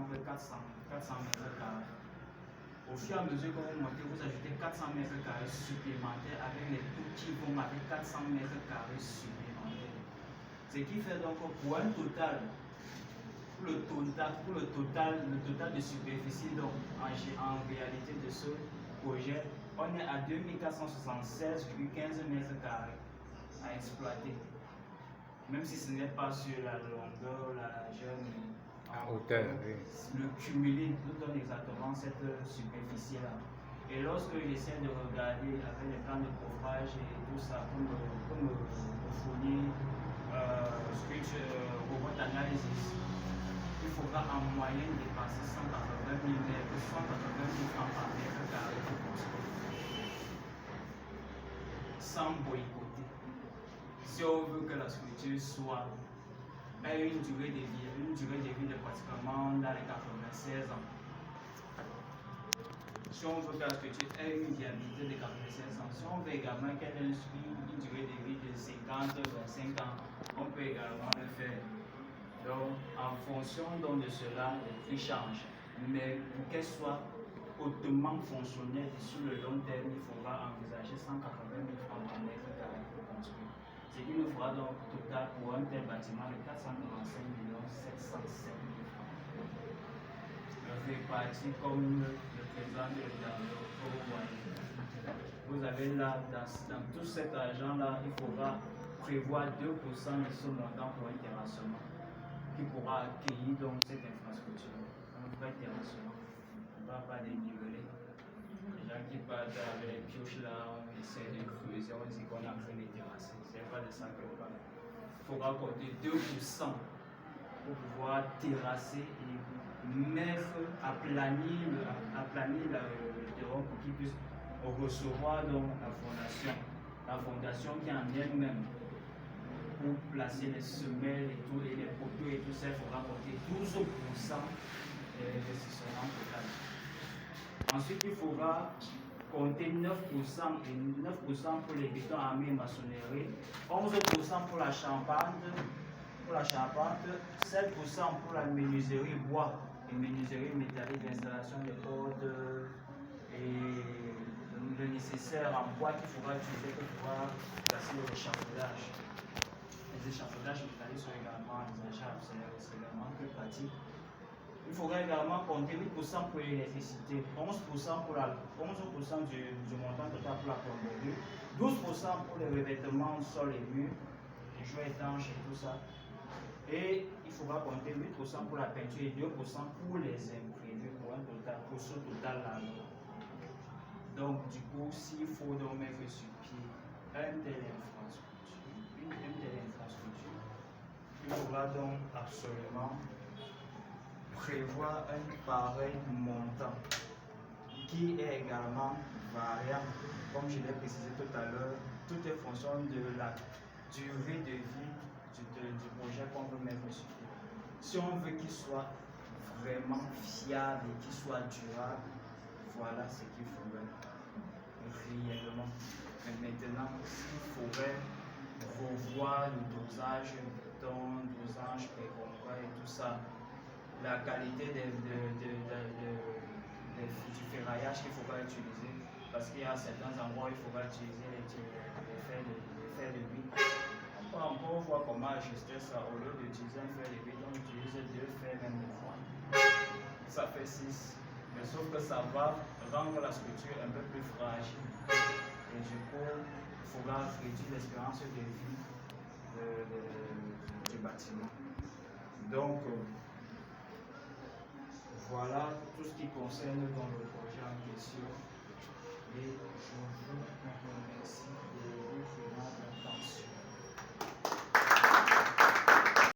exemple 400 mètres carrés. Au fur et à mesure que vous montez, vous ajoutez 400 mètres carrés supplémentaires avec les poutres qui vont avec 400 mètres carrés supplémentaires. Ce qui fait donc pour un total, le total de superficie donc en réalité de ce projet, on est à 2476,15 mètres carrés à exploiter. Même si ce n'est pas sur la longueur, la largeur, mais en hauteur, oui. Le cumulé nous donne exactement cette superficie-là. Et lorsque j'essaie de regarder avec les plans de coffrage et tout ça, pour me fournir robot analysis, il faudra en moyenne dépasser 180 000 mètres, 180 000 francs par mètre carré pour construire. Sans boycotter. Si on veut que la structure soit ait une durée de vie de pratiquement dans les 96 ans. Si on veut que la structure ait une viabilité de 96 ans, si on veut également qu'elle ait une durée de vie de 50, 25 ans, on peut également le faire. Donc, en fonction donc, de cela, les prix changent. Mais pour qu'elle soit hautement fonctionnelle sur le long terme, il faudra envisager 180 000 francs par mètre carré pour construire. Ce qui nous fera donc total pour un tel bâtiment de 495 707 000 francs. Réparti comme le président de l'État, vous avez là, dans tout cet argent-là, il faudra prévoir 2% de ce montant pour un terrassement qui pourra accueillir donc cette infrastructure. Un vrai terrassement. On ne va pas déniveler. Les gens qui partent avec les pioches là, on essaie de creuser, on dit qu'on est en train de terrasser. Ce n'est pas de ça que l'on parle. Il faudra compter 2% pour pouvoir terrasser et mettre, aplanir le terrain pour qu'il puisse recevoir donc la fondation. La fondation qui en elle-même, pour placer les semelles et tout, et les poteaux et tout ça, il faudra compter 12% d'investissement total. Ensuite, il faudra compter 9% et 9% pour les bétons armés et maçonnerie, 11% pour la charpente, 7% pour la menuiserie bois et menuiserie métallique d'installation des cordes et le nécessaire en bois qu'il faudra utiliser pour pouvoir placer les échafaudages. Les échafaudages métalliques sont également envisageables, c'est également plus pratique. Il faudra également compter 8% pour l'électricité, 11% du montant total pour la plomberie, 12% pour les revêtements sol et murs, les jouets étanches et tout ça. Et il faudra compter 8% pour la peinture et 2% pour les imprévus, pour ce total-là. Donc, du coup, s'il faut donc mettre sur pied une telle infrastructure, il faudra donc absolument prévoir un pareil montant qui est également variable. Comme je l'ai précisé tout à l'heure, tout est fonction de la durée de vie du projet qu'on veut mettre sur pied. Si on veut qu'il soit vraiment fiable et qu'il soit durable, voilà ce qu'il faudrait réellement. Mais maintenant, il faudrait revoir le dosage béton, dosage préconcret et tout ça, la qualité du ferraillage qu'il faudra utiliser, parce qu'il y a certains endroits où il faudra utiliser les fers de huile. On peut encore voir comment ajuster ça. Au lieu d'utiliser un fer de huile, on utilise 2 fers même de fois. Ça fait 6. Mais sauf que ça va rendre la structure un peu plus fragile. Et du coup, il faudra réduire l'espérance de vie du bâtiment. Donc, voilà tout ce qui concerne dans le projet en question.